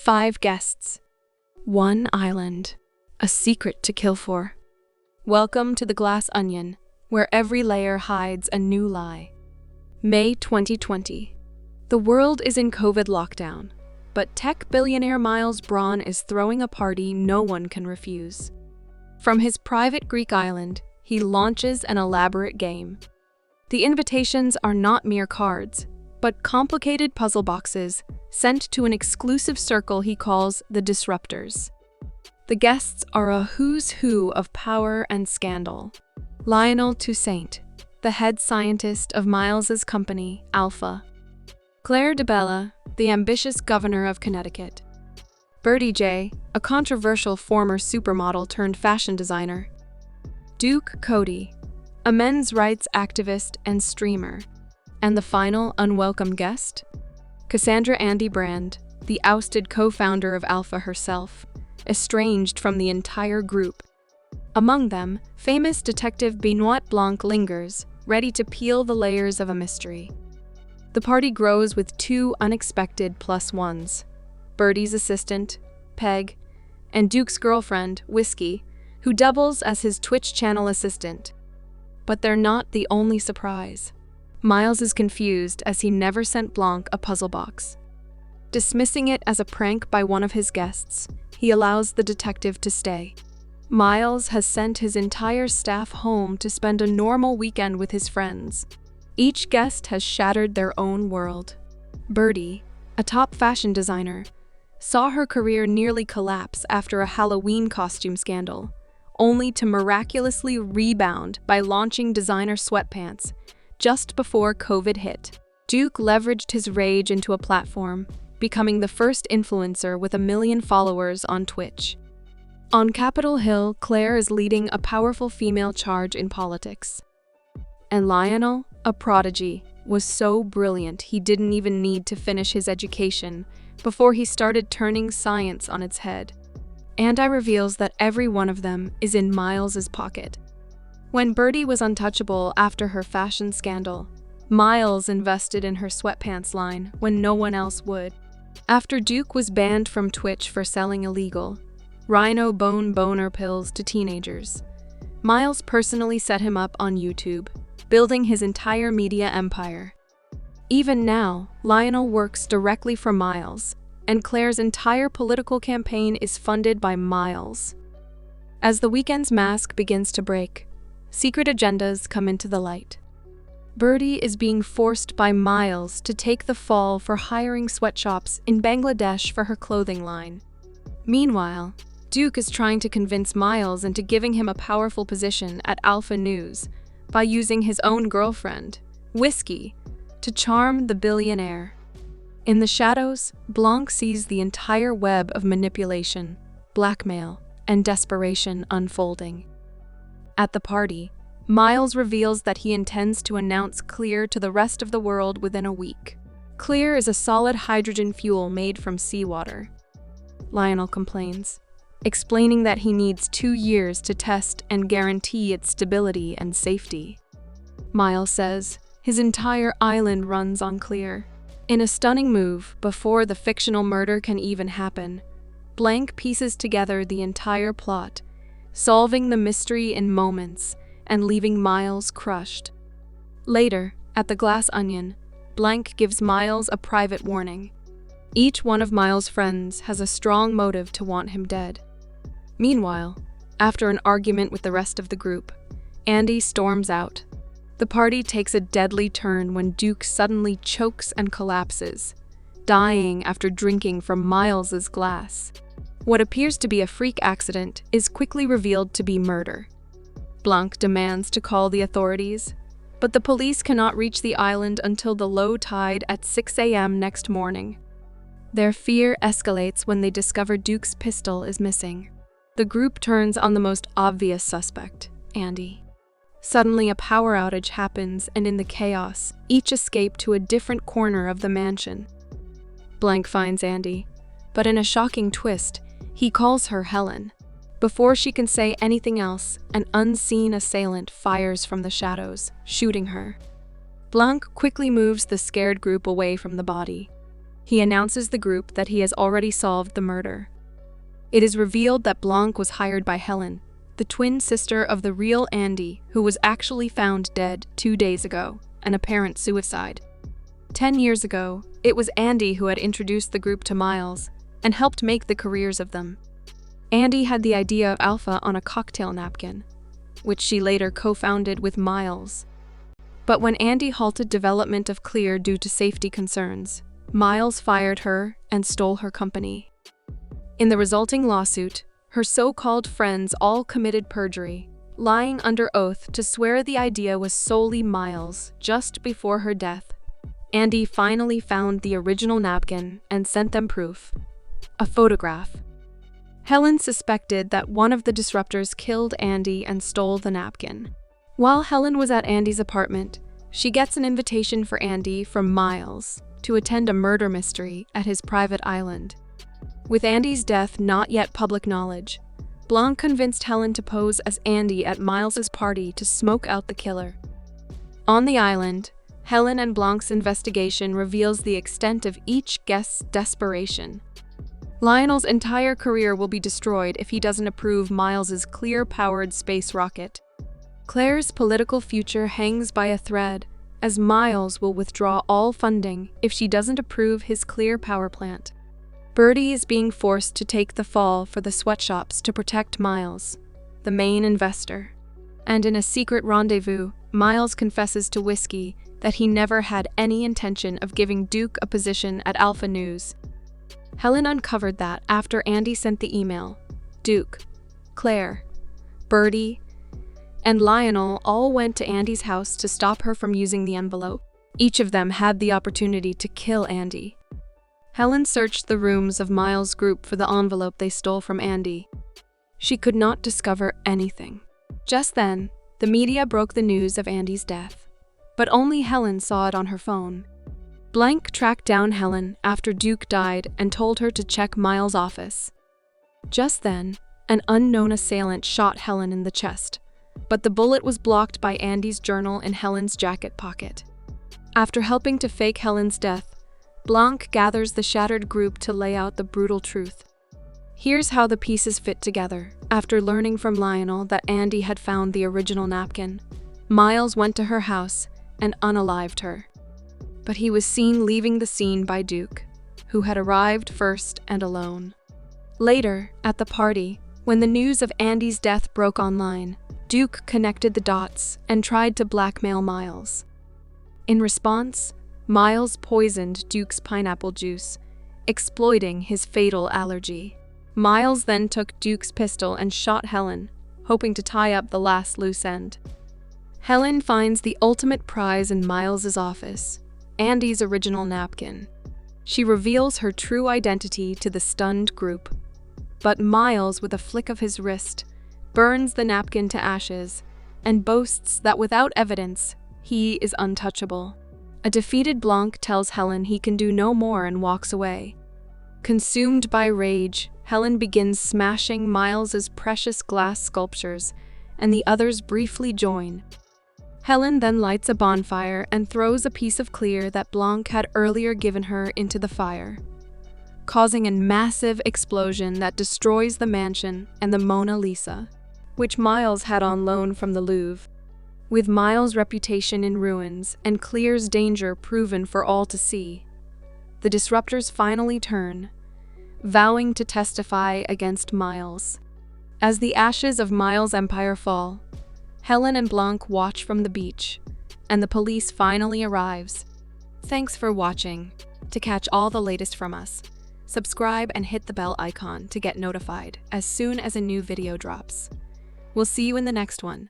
5 guests. 1 island. A secret to kill for. Welcome to the Glass Onion, where every layer hides a new lie. May 2020. The world is in COVID lockdown, but tech billionaire Miles Bron is throwing a party no one can refuse. From his private Greek island, he launches an elaborate game. The invitations are not mere cards, but complicated puzzle boxes sent to an exclusive circle he calls the Disruptors. The guests are a who's who of power and scandal. Lyonne Toussaint, the head scientist of Miles's company, Alpha. Claire DeBella, the ambitious governor of Connecticut. Birdie J, a controversial former supermodel turned fashion designer. Duke Cody, a men's rights activist and streamer. And the final unwelcome guest? Cassandra Andy Brand, the ousted co-founder of Alpha herself, estranged from the entire group. Among them, famous detective Benoit Blanc lingers, ready to peel the layers of a mystery. The party grows with 2 unexpected +1s. Birdie's assistant, Peg, and Duke's girlfriend, Whiskey, who doubles as his Twitch channel assistant. But they're not the only surprise. Miles is confused as he never sent Blanc a puzzle box. Dismissing it as a prank by one of his guests, he allows the detective to stay. Miles has sent his entire staff home to spend a normal weekend with his friends. Each guest has shattered their own world. Birdie, a top fashion designer, saw her career nearly collapse after a Halloween costume scandal, only to miraculously rebound by launching designer sweatpants just before COVID hit. Duke leveraged his rage into a platform, becoming the first influencer with 1 million followers on Twitch. On Capitol Hill, Claire is leading a powerful female charge in politics. And Lyonne, a prodigy, was so brilliant he didn't even need to finish his education before he started turning science on its head. Andy reveals that every one of them is in Miles's pocket. When Birdie was untouchable after her fashion scandal, Miles invested in her sweatpants line when no one else would. After Duke was banned from Twitch for selling illegal rhino bone boner pills to teenagers, Miles personally set him up on YouTube, building his entire media empire. Even now, Lyonne works directly for Miles, and Claire's entire political campaign is funded by Miles. As the weekend's mask begins to break, secret agendas come into the light. Birdie is being forced by Miles to take the fall for hiring sweatshops in Bangladesh for her clothing line. Meanwhile, Duke is trying to convince Miles into giving him a powerful position at Alpha News by using his own girlfriend, Whiskey, to charm the billionaire. In the shadows, Blanc sees the entire web of manipulation, blackmail, and desperation unfolding. At the party, Miles reveals that he intends to announce Clear to the rest of the world within a week. Clear is a solid hydrogen fuel made from seawater. Lyonne complains, explaining that he needs 2 years to test and guarantee its stability and safety. Miles says his entire island runs on Clear. In a stunning move, before the fictional murder can even happen, Blanc pieces together the entire plot, solving the mystery in moments and leaving Miles crushed. Later, at the Glass Onion, Blanc gives Miles a private warning. Each one of Miles' friends has a strong motive to want him dead. Meanwhile, after an argument with the rest of the group, Andy storms out. The party takes a deadly turn when Duke suddenly chokes and collapses, dying after drinking from Miles's glass. What appears to be a freak accident is quickly revealed to be murder. Blanc demands to call the authorities, but the police cannot reach the island until the low tide at 6 a.m. next morning. Their fear escalates when they discover Duke's pistol is missing. The group turns on the most obvious suspect, Andy. Suddenly a power outage happens, and in the chaos, each escape to a different corner of the mansion. Blanc finds Andy, but in a shocking twist, he calls her Helen. Before she can say anything else, an unseen assailant fires from the shadows, shooting her. Blanc quickly moves the scared group away from the body. He announces the group that he has already solved the murder. It is revealed that Blanc was hired by Helen, the twin sister of the real Andy, who was actually found dead 2 days ago, an apparent suicide. 10 years ago, it was Andy who had introduced the group to Miles and helped make the careers of them. Andy had the idea of Alpha on a cocktail napkin, which she later co-founded with Miles. But when Andy halted development of Clear due to safety concerns, Miles fired her and stole her company. In the resulting lawsuit, her so-called friends all committed perjury, lying under oath to swear the idea was solely Miles. Just before her death, Andy finally found the original napkin and sent them proof. A photograph. Helen suspected that one of the Disruptors killed Andy and stole the napkin. While Helen was at Andy's apartment, she gets an invitation for Andy from Miles to attend a murder mystery at his private island. With Andy's death not yet public knowledge, Blanc convinced Helen to pose as Andy at Miles's party to smoke out the killer. On the island, Helen and Blanc's investigation reveals the extent of each guest's desperation. Lionel's entire career will be destroyed if he doesn't approve Miles's Clear-powered space rocket. Claire's political future hangs by a thread, as Miles will withdraw all funding if she doesn't approve his Clear power plant. Birdie is being forced to take the fall for the sweatshops to protect Miles, the main investor. And in a secret rendezvous, Miles confesses to Whiskey that he never had any intention of giving Duke a position at Alpha News. Helen uncovered that after Andy sent the email. Duke, Claire, Birdie, and Lionel all went to Andy's house to stop her from using the envelope. Each of them had the opportunity to kill Andy. Helen searched the rooms of Miles' group for the envelope they stole from Andy. She could not discover anything. Just then, the media broke the news of Andy's death, but only Helen saw it on her phone. Blanc tracked down Helen after Duke died and told her to check Miles' office. Just then, an unknown assailant shot Helen in the chest, but the bullet was blocked by Andy's journal in Helen's jacket pocket. After helping to fake Helen's death, Blanc gathers the shattered group to lay out the brutal truth. Here's how the pieces fit together. After learning from Lionel that Andy had found the original napkin, Miles went to her house and unalived her. But he was seen leaving the scene by Duke, who had arrived first and alone. Later, at the party, when the news of Andy's death broke online, Duke connected the dots and tried to blackmail Miles. In response, Miles poisoned Duke's pineapple juice, exploiting his fatal allergy. Miles then took Duke's pistol and shot Helen, hoping to tie up the last loose end. Helen finds the ultimate prize in Miles's office, Andy's original napkin. She reveals her true identity to the stunned group. But Miles, with a flick of his wrist, burns the napkin to ashes and boasts that without evidence, he is untouchable. A defeated Blanc tells Helen he can do no more and walks away. Consumed by rage, Helen begins smashing Miles's precious glass sculptures, and the others briefly join. Helen then lights a bonfire and throws a piece of Clear that Blanc had earlier given her into the fire, causing a massive explosion that destroys the mansion and the Mona Lisa, which Miles had on loan from the Louvre. With Miles' reputation in ruins and Clear's danger proven for all to see, the Disruptors finally turn, vowing to testify against Miles. As the ashes of Miles' empire fall, Helen and Blanc watch from the beach, and the police finally arrives. Thanks for watching. To catch all the latest from us, subscribe and hit the bell icon to get notified as soon as a new video drops. We'll see you in the next one.